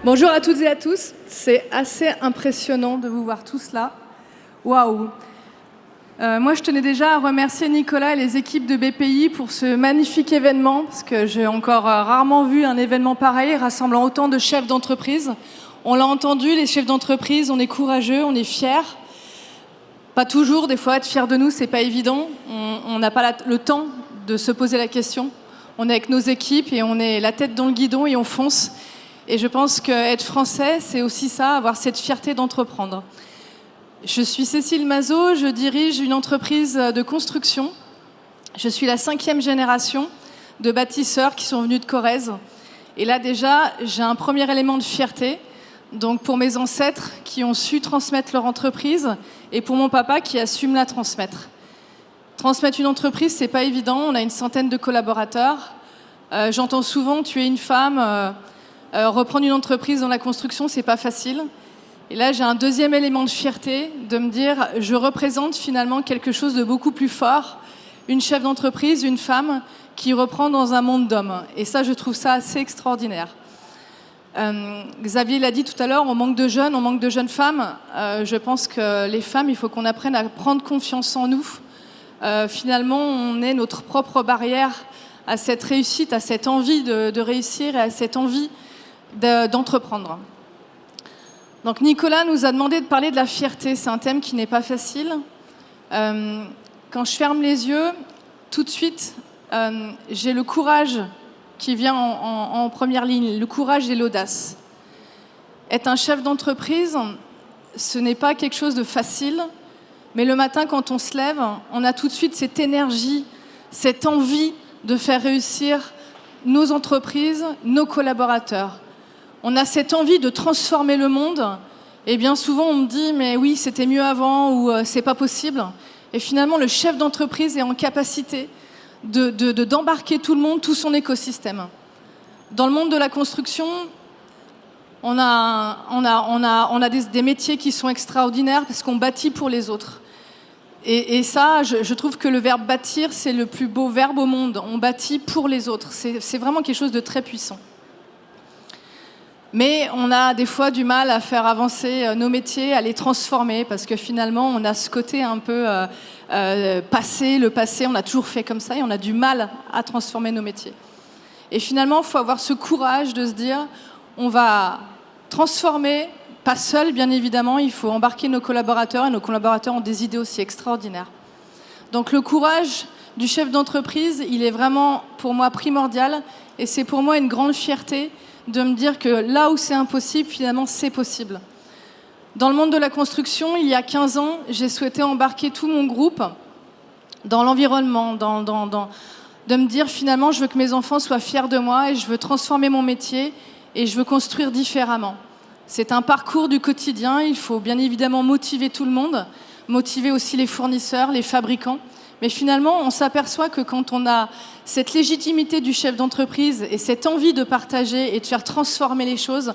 Bonjour à toutes et à tous. C'est assez impressionnant de vous voir tous là. Waouh! Moi, je tenais déjà à remercier Nicolas et les équipes de BPI pour ce magnifique événement, parce que j'ai encore rarement vu un événement pareil, rassemblant autant de chefs d'entreprise. On l'a entendu, les chefs d'entreprise, on est courageux, on est fiers. Pas toujours, des fois, être fiers de nous, c'est pas évident. On n'a pas le temps de se poser la question. On est avec nos équipes et on est la tête dans le guidon et on fonce. Et je pense qu'être français, c'est aussi ça, avoir cette fierté d'entreprendre. Je suis Cécile Mazot, je dirige une entreprise de construction. Je suis la 5e génération de bâtisseurs qui sont venus de Corrèze. Et là déjà, j'ai un premier élément de fierté. Donc pour mes ancêtres qui ont su transmettre leur entreprise et pour mon papa qui a su me la transmettre. Transmettre une entreprise, c'est pas évident. On a une centaine de collaborateurs. J'entends souvent tuer une femme, reprendre une entreprise dans la construction, c'est pas facile. Et là, j'ai un deuxième élément de fierté, de me dire, je représente finalement quelque chose de beaucoup plus fort, une chef d'entreprise, une femme qui reprend dans un monde d'hommes. Et ça, je trouve ça assez extraordinaire. Xavier l'a dit tout à l'heure, on manque de jeunes femmes. Je pense que les femmes, il faut qu'on apprenne à prendre confiance en nous. Finalement, on est notre propre barrière à cette réussite, à cette envie de réussir et à cette envie d'entreprendre. Donc Nicolas nous a demandé de parler de la fierté. C'est un thème qui n'est pas facile. Quand je ferme les yeux, tout de suite, j'ai le courage qui vient en première ligne, le courage et l'audace. Être un chef d'entreprise, ce n'est pas quelque chose de facile, mais le matin, quand on se lève, on a tout de suite cette énergie, cette envie de faire réussir nos entreprises, nos collaborateurs. On a cette envie de transformer le monde. Et bien souvent, on me dit « mais oui, c'était mieux avant » ou « c'est pas possible ». Et finalement, le chef d'entreprise est en capacité d'embarquer tout le monde, tout son écosystème. Dans le monde de la construction, on a des métiers qui sont extraordinaires parce qu'on bâtit pour les autres. Et ça, je trouve que le verbe « bâtir », c'est le plus beau verbe au monde. On bâtit pour les autres. C'est vraiment quelque chose de très puissant. Mais on a des fois du mal à faire avancer nos métiers, à les transformer, parce que finalement, on a ce côté un peu passé, le passé, on a toujours fait comme ça, et on a du mal à transformer nos métiers. Et finalement, il faut avoir ce courage de se dire, on va transformer, pas seul, bien évidemment, il faut embarquer nos collaborateurs, et nos collaborateurs ont des idées aussi extraordinaires. Donc le courage du chef d'entreprise, il est vraiment, pour moi, primordial, et c'est pour moi une grande fierté de me dire que là où c'est impossible, finalement, c'est possible. Dans le monde de la construction, il y a 15 ans, j'ai souhaité embarquer tout mon groupe dans l'environnement, de me dire finalement, je veux que mes enfants soient fiers de moi et je veux transformer mon métier et je veux construire différemment. C'est un parcours du quotidien, il faut bien évidemment motiver tout le monde, motiver aussi les fournisseurs, les fabricants. Mais finalement, on s'aperçoit que quand on a cette légitimité du chef d'entreprise et cette envie de partager et de faire transformer les choses,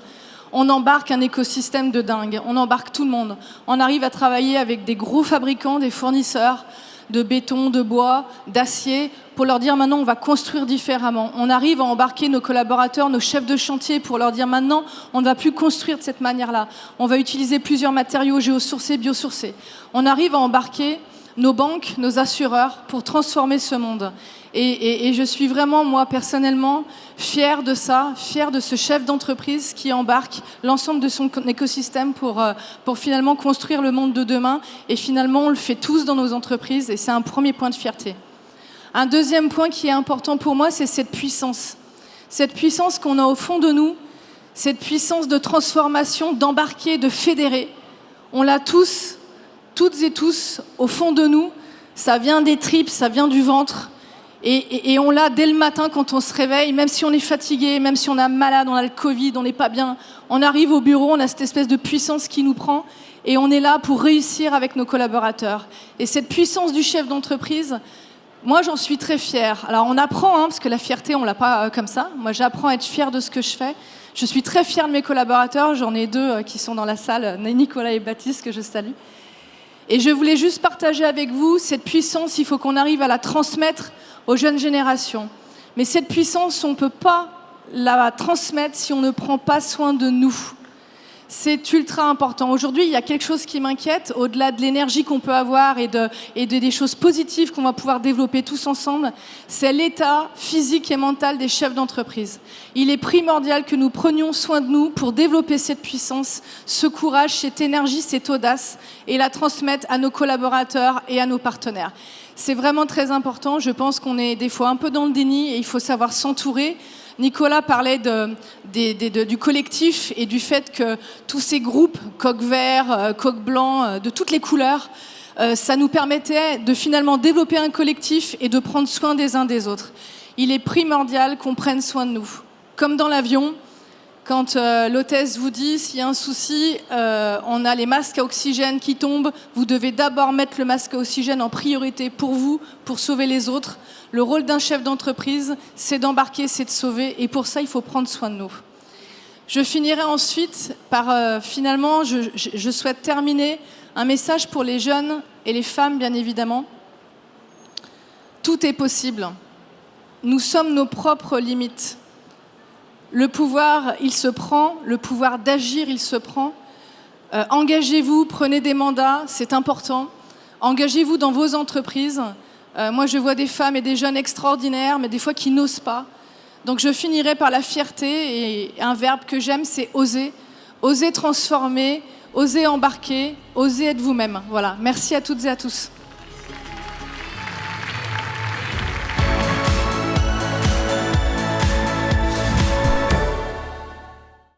on embarque un écosystème de dingue, on embarque tout le monde. On arrive à travailler avec des gros fabricants, des fournisseurs de béton, de bois, d'acier, pour leur dire maintenant on va construire différemment. On arrive à embarquer nos collaborateurs, nos chefs de chantier pour leur dire maintenant on ne va plus construire de cette manière-là. On va utiliser plusieurs matériaux géosourcés, biosourcés. On arrive à embarquer nos banques, nos assureurs, pour transformer ce monde. Et je suis vraiment, moi, personnellement, fière de ça, fière de ce chef d'entreprise qui embarque l'ensemble de son écosystème pour finalement construire le monde de demain. Et finalement, on le fait tous dans nos entreprises et c'est un premier point de fierté. Un deuxième point qui est important pour moi, c'est cette puissance. Cette puissance qu'on a au fond de nous, cette puissance de transformation, d'embarquer, de fédérer. On l'a tous, toutes et tous, au fond de nous, ça vient des tripes, ça vient du ventre, et on l'a dès le matin quand on se réveille, même si on est fatigué, même si on est malade, on a le Covid, on n'est pas bien, on arrive au bureau, on a cette espèce de puissance qui nous prend, et on est là pour réussir avec nos collaborateurs. Et cette puissance du chef d'entreprise, moi j'en suis très fière. Alors on apprend, parce que la fierté on l'a pas comme ça, moi j'apprends à être fière de ce que je fais. Je suis très fière de mes collaborateurs, j'en ai 2 qui sont dans la salle, Nicolas et Baptiste, que je salue. Et je voulais juste partager avec vous cette puissance, il faut qu'on arrive à la transmettre aux jeunes générations. Mais cette puissance, on ne peut pas la transmettre si on ne prend pas soin de nous. C'est ultra important. Aujourd'hui, il y a quelque chose qui m'inquiète, au-delà de l'énergie qu'on peut avoir et des choses positives qu'on va pouvoir développer tous ensemble, c'est l'état physique et mental des chefs d'entreprise. Il est primordial que nous prenions soin de nous pour développer cette puissance, ce courage, cette énergie, cette audace et la transmettre à nos collaborateurs et à nos partenaires. C'est vraiment très important. Je pense qu'on est des fois un peu dans le déni et il faut savoir s'entourer. Nicolas parlait du collectif et du fait que tous ces groupes, coq vert, coq blanc, de toutes les couleurs, ça nous permettait de finalement développer un collectif et de prendre soin des uns des autres. Il est primordial qu'on prenne soin de nous. Comme dans l'avion, quand l'hôtesse vous dit s'il y a un souci, on a les masques à oxygène qui tombent, vous devez d'abord mettre le masque à oxygène en priorité pour vous, pour sauver les autres. Le rôle d'un chef d'entreprise, c'est d'embarquer, c'est de sauver, et pour ça, il faut prendre soin de nous. Je finirai ensuite par, finalement, je souhaite terminer un message pour les jeunes et les femmes, bien évidemment. Tout est possible. Nous sommes nos propres limites. Le pouvoir, il se prend. Le pouvoir d'agir, il se prend. Engagez-vous, prenez des mandats, c'est important. Engagez-vous dans vos entreprises. Moi, je vois des femmes et des jeunes extraordinaires, mais des fois qui n'osent pas. Donc, je finirai par la fierté. Et un verbe que j'aime, c'est oser. Oser transformer, oser embarquer, oser être vous-même. Voilà. Merci à toutes et à tous.